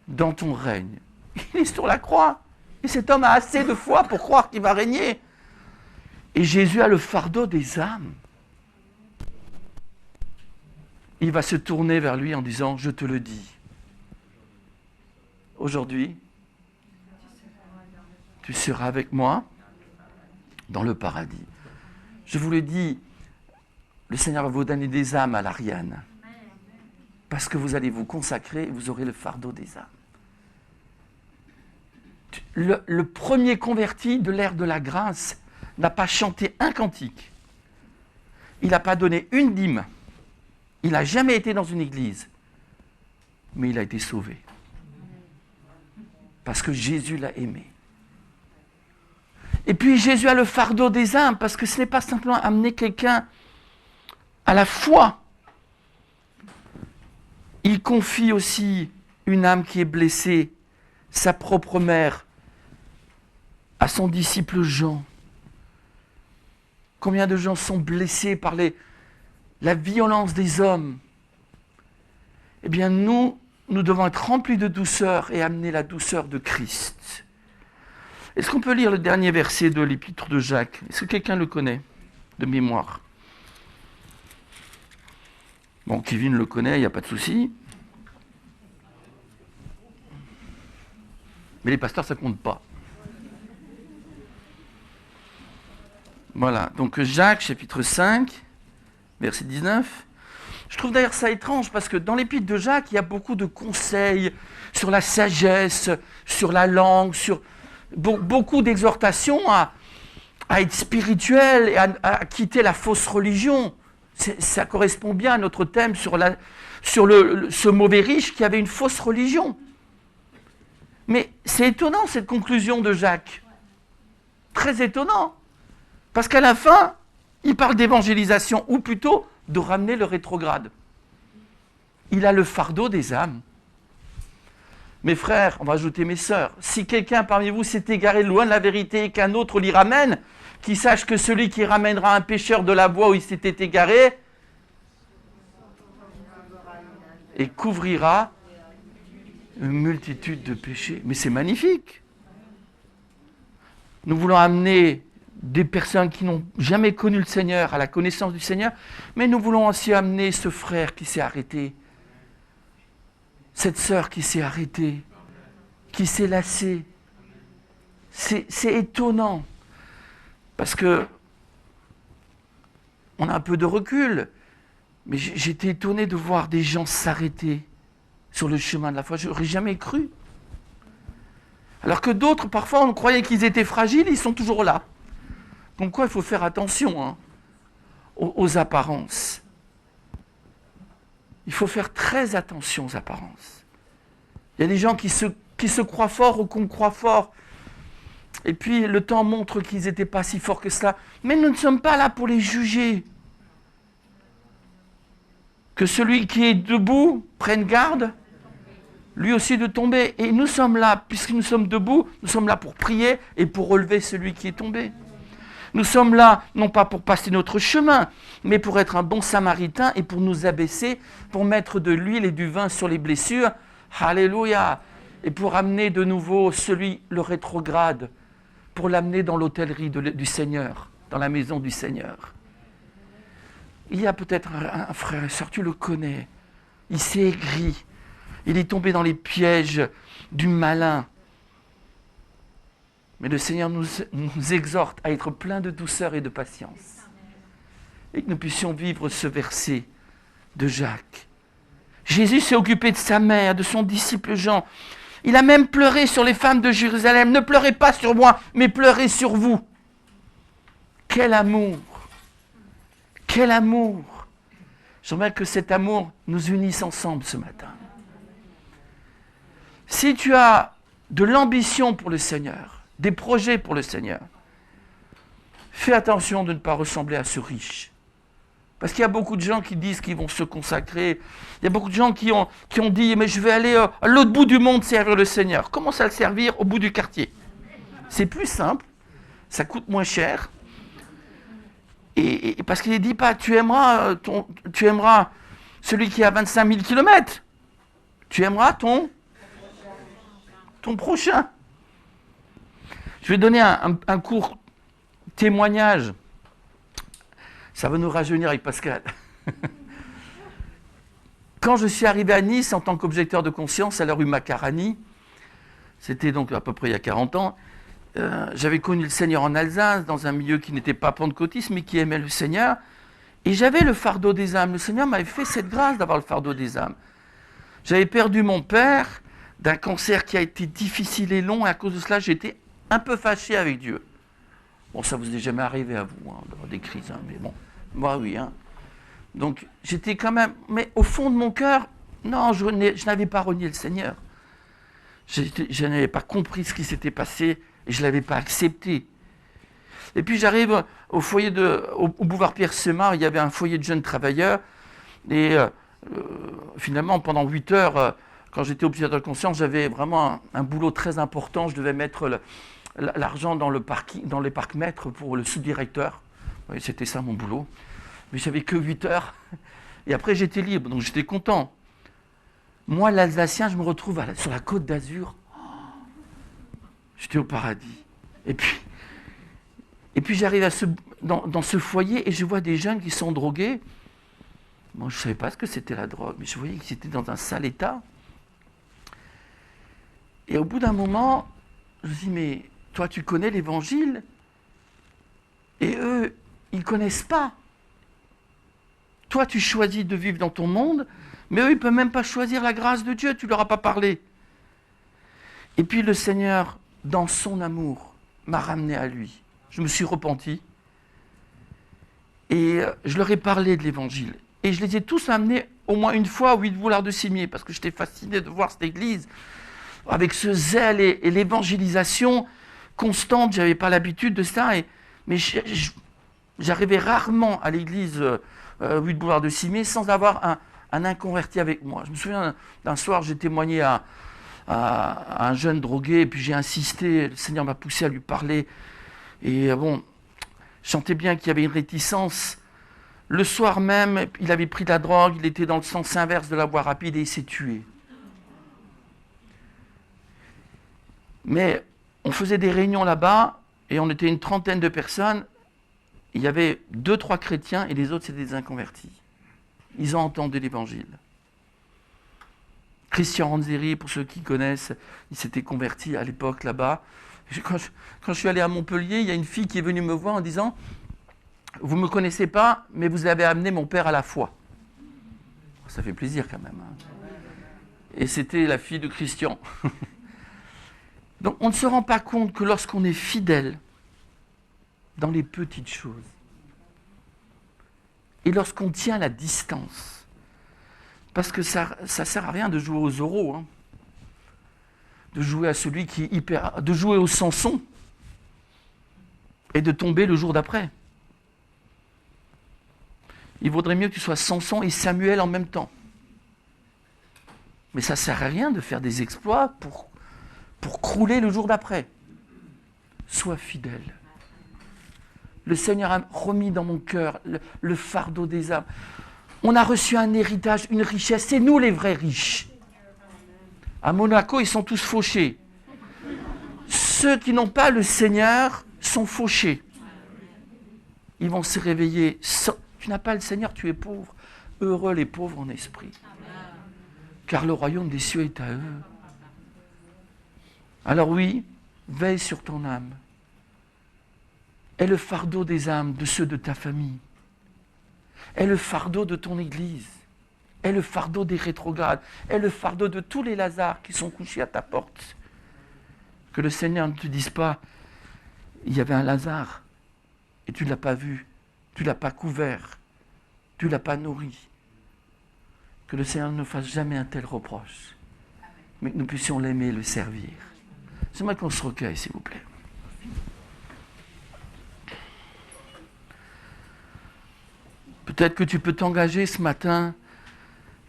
dans ton règne. Il est sur la croix. Et cet homme a assez de foi pour croire qu'il va régner. Et Jésus a le fardeau des âmes. Il va se tourner vers lui en disant, je te le dis. Aujourd'hui, tu seras avec moi dans le paradis. Je vous le dis, le Seigneur va vous donner des âmes à l'Ariane. Parce que vous allez vous consacrer et vous aurez le fardeau des âmes. Le premier converti de l'ère de la grâce n'a pas chanté un cantique. Il n'a pas donné une dîme. Il n'a jamais été dans une église. Mais il a été sauvé. Parce que Jésus l'a aimé. Et puis Jésus a le fardeau des âmes, parce que ce n'est pas simplement amener quelqu'un à la foi. Il confie aussi une âme qui est blessée, sa propre mère, à son disciple Jean. Combien de gens sont blessés par la violence des hommes? Eh bien, nous devons être remplis de douceur et amener la douceur de Christ. Est-ce qu'on peut lire le dernier verset de l'épître de Jacques? Est-ce que quelqu'un le connaît de mémoire? Bon, Kevin le connaît, il n'y a pas de souci. Mais les pasteurs, ça ne compte pas. Voilà, donc Jacques, chapitre 5, verset 19. Je trouve d'ailleurs ça étrange, parce que dans l'épître de Jacques, il y a beaucoup de conseils sur la sagesse, sur la langue, sur beaucoup d'exhortations à être spirituel et à quitter la fausse religion. Ça correspond bien à notre thème sur ce mauvais riche qui avait une fausse religion. Mais c'est étonnant cette conclusion de Jacques. Très étonnant. Parce qu'à la fin, il parle d'évangélisation, ou plutôt de ramener le rétrograde. Il a le fardeau des âmes. Mes frères, on va ajouter mes sœurs, si quelqu'un parmi vous s'est égaré loin de la vérité et qu'un autre l'y ramène, qu'il sache que celui qui ramènera un pécheur de la voie où il s'était égaré et couvrira une multitude de péchés. Mais c'est magnifique. Nous voulons amener des personnes qui n'ont jamais connu le Seigneur à la connaissance du Seigneur, mais nous voulons aussi amener ce frère qui s'est arrêté, cette sœur qui s'est arrêtée, qui s'est lassée. C'est étonnant, parce que on a un peu de recul, mais j'étais étonné de voir des gens s'arrêter sur le chemin de la foi. Je n'aurais jamais cru. Alors que d'autres, parfois, on croyait qu'ils étaient fragiles, ils sont toujours là. Donc quoi, il faut faire attention aux apparences. Il faut faire très attention aux apparences. Il y a des gens qui se croient forts ou qu'on croit forts. Et puis le temps montre qu'ils n'étaient pas si forts que cela. Mais nous ne sommes pas là pour les juger. Que celui qui est debout prenne garde, lui aussi de tomber. Et nous sommes là, puisque nous sommes debout, nous sommes là pour prier et pour relever celui qui est tombé. Nous sommes là, non pas pour passer notre chemin, mais pour être un bon samaritain et pour nous abaisser, pour mettre de l'huile et du vin sur les blessures. Alléluia. Et pour amener de nouveau le rétrograde, pour l'amener dans l'hôtellerie du Seigneur, dans la maison du Seigneur. Il y a peut-être un frère et sœur, tu le connais, il s'est aigri, il est tombé dans les pièges du malin. Mais le Seigneur nous exhorte à être pleins de douceur et de patience. Et que nous puissions vivre ce verset de Jacques. Jésus s'est occupé de sa mère, de son disciple Jean. Il a même pleuré sur les femmes de Jérusalem. Ne pleurez pas sur moi, mais pleurez sur vous. Quel amour! Quel amour! J'aimerais que cet amour nous unisse ensemble ce matin. Si tu as de l'ambition pour le Seigneur, des projets pour le Seigneur, fais attention de ne pas ressembler à ce riche. Parce qu'il y a beaucoup de gens qui disent qu'ils vont se consacrer. Il y a beaucoup de gens qui ont dit « mais je vais aller à l'autre bout du monde servir le Seigneur ». Commence à le servir au bout du quartier. C'est plus simple, ça coûte moins cher. Et parce qu'il ne dit pas « tu aimeras celui qui est à 25 000 kilomètres. Tu aimeras ton prochain ». Je vais donner un court témoignage. Ça va nous rajeunir avec Pascal. Quand je suis arrivé à Nice en tant qu'objecteur de conscience à la rue Macarani, c'était donc à peu près il y a 40 ans, j'avais connu le Seigneur en Alsace, dans un milieu qui n'était pas pentecôtiste, mais qui aimait le Seigneur. Et j'avais le fardeau des âmes. Le Seigneur m'avait fait cette grâce d'avoir le fardeau des âmes. J'avais perdu mon père d'un cancer qui a été difficile et long, et à cause de cela, j'étais un peu fâché avec Dieu. Bon, ça vous est jamais arrivé à vous, d'avoir des crises, mais bon, moi oui. Donc, j'étais quand même... Mais au fond de mon cœur, non, je n'avais pas renié le Seigneur. Je n'avais pas compris ce qui s'était passé, et je ne l'avais pas accepté. Et puis, j'arrive au foyer au boulevard Pierre-Semard, il y avait un foyer de jeunes travailleurs, et finalement, pendant 8 heures, quand j'étais observateur de conscience, j'avais vraiment un boulot très important. Je devais mettre l'argent dans les parcs-mètres pour le sous-directeur. Oui, c'était ça mon boulot. Mais j'avais que 8 heures. Et après, j'étais libre, donc j'étais content. Moi, l'Alsacien, je me retrouve sur la Côte d'Azur. J'étais au paradis. Et puis j'arrive dans ce foyer et je vois des jeunes qui sont drogués. Moi, je ne savais pas ce que c'était la drogue, mais je voyais qu'ils étaient dans un sale état. Et au bout d'un moment, je me dis, mais toi, tu connais l'Évangile? Et eux, ils ne connaissent pas. Toi, tu choisis de vivre dans ton monde, mais eux, ils ne peuvent même pas choisir la grâce de Dieu, tu ne leur as pas parlé. Et puis le Seigneur, dans son amour, m'a ramené à lui. Je me suis repenti. Et je leur ai parlé de l'Évangile. Et je les ai tous amenés au moins une fois au 8 boulevard de Cimier, parce que j'étais fasciné de voir cette église avec ce zèle et l'évangélisation constante. Je n'avais pas l'habitude de ça. Mais j'arrivais rarement à l'église 8 boulevard de Cimier sans avoir un inconverti avec moi. Je me souviens d'un soir, j'ai témoigné à un jeune drogué, et puis j'ai insisté, le Seigneur m'a poussé à lui parler. Et bon, je sentais bien qu'il y avait une réticence. Le soir même, il avait pris de la drogue, il était dans le sens inverse de la voie rapide et il s'est tué. Mais on faisait des réunions là-bas et on était une trentaine de personnes. Il y avait 2-3 chrétiens et les autres, c'était des inconvertis. Ils ont entendu l'Évangile. Christian Ranzeri, pour ceux qui connaissent, il s'était converti à l'époque là-bas. Quand je suis allé à Montpellier, il y a une fille qui est venue me voir en disant « Vous ne me connaissez pas, mais vous avez amené mon père à la foi. » Ça fait plaisir quand même. Et c'était la fille de Christian. Donc on ne se rend pas compte que lorsqu'on est fidèle dans les petites choses, et lorsqu'on tient la distance, parce que ça ne sert à rien de jouer aux euros, de jouer à celui qui est de jouer au Samson et de tomber le jour d'après. Il vaudrait mieux que tu sois Samson et Samuel en même temps. Mais ça ne sert à rien de faire des exploits pour crouler le jour d'après. Sois fidèle. Le Seigneur a remis dans mon cœur le fardeau des âmes. On a reçu un héritage, une richesse. C'est nous les vrais riches. À Monaco, ils sont tous fauchés. Ceux qui n'ont pas le Seigneur sont fauchés. Ils vont se réveiller. Tu n'as pas le Seigneur, tu es pauvre. Heureux les pauvres en esprit. Car le royaume des cieux est à eux. Alors oui, Veille sur ton âme. Aie le fardeau des âmes de ceux de ta famille. Aie le fardeau de ton Église. Aie le fardeau des rétrogrades. Aie le fardeau de tous les Lazars qui sont couchés à ta porte. Que le Seigneur ne te dise pas, il y avait un Lazare et tu ne l'as pas vu, tu ne l'as pas couvert, tu ne l'as pas nourri. Que le Seigneur ne fasse jamais un tel reproche, mais que nous puissions l'aimer et le servir. J'aimerais qu'on se recueille, s'il vous plaît. Peut-être que tu peux t'engager ce matin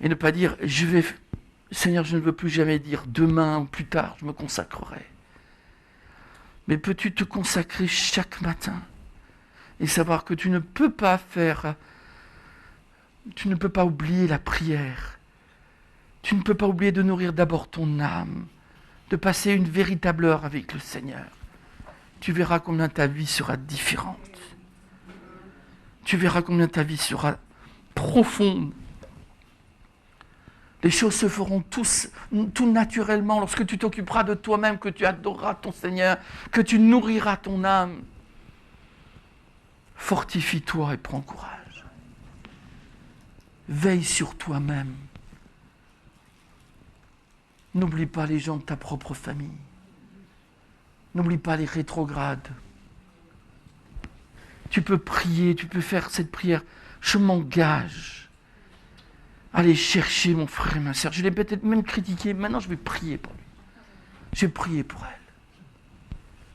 et ne pas dire « Seigneur, je ne veux plus jamais dire demain ou plus tard, je me consacrerai. » Mais peux-tu te consacrer chaque matin et savoir que tu ne peux pas oublier la prière. Tu ne peux pas oublier de nourrir d'abord ton âme, de passer une véritable heure avec le Seigneur. Tu verras combien ta vie sera différente. Tu verras combien ta vie sera profonde. Les choses se feront tout naturellement lorsque tu t'occuperas de toi-même, que tu adoreras ton Seigneur, que tu nourriras ton âme. Fortifie-toi et prends courage. Veille sur toi-même. N'oublie pas les gens de ta propre famille. N'oublie pas les rétrogrades. Tu peux prier, tu peux faire cette prière. Je m'engage à aller chercher mon frère et ma sœur. Je l'ai peut-être même critiqué. Maintenant, je vais prier pour lui. Je vais prier pour elle.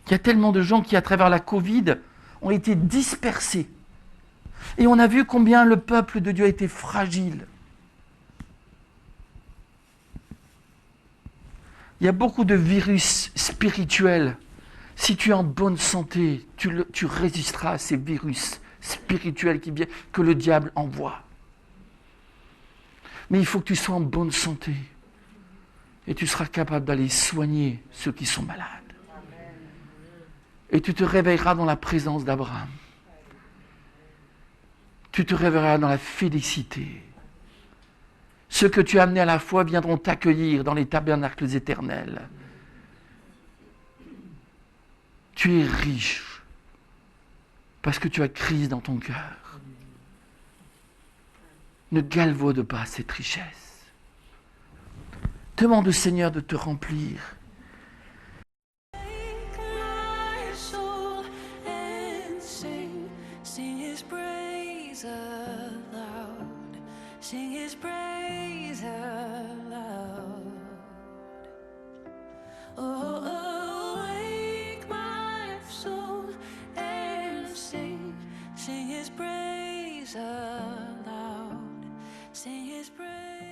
Il y a tellement de gens qui, à travers la Covid, ont été dispersés. Et on a vu combien le peuple de Dieu a été fragile. Il y a beaucoup de virus spirituels. Si tu es en bonne santé, tu résisteras à ces virus spirituels que le diable envoie. Mais il faut que tu sois en bonne santé. Et tu seras capable d'aller soigner ceux qui sont malades. Et tu te réveilleras dans la présence d'Abraham. Tu te réveilleras dans la félicité. Ceux que tu as amenés à la foi viendront t'accueillir dans les tabernacles éternels. Tu es riche parce que tu as Christ dans ton cœur. Ne galvaude pas cette richesse. Demande au Seigneur de te remplir. Sing his praise aloud. Oh, awake my soul and sing his praise aloud. Sing his praise.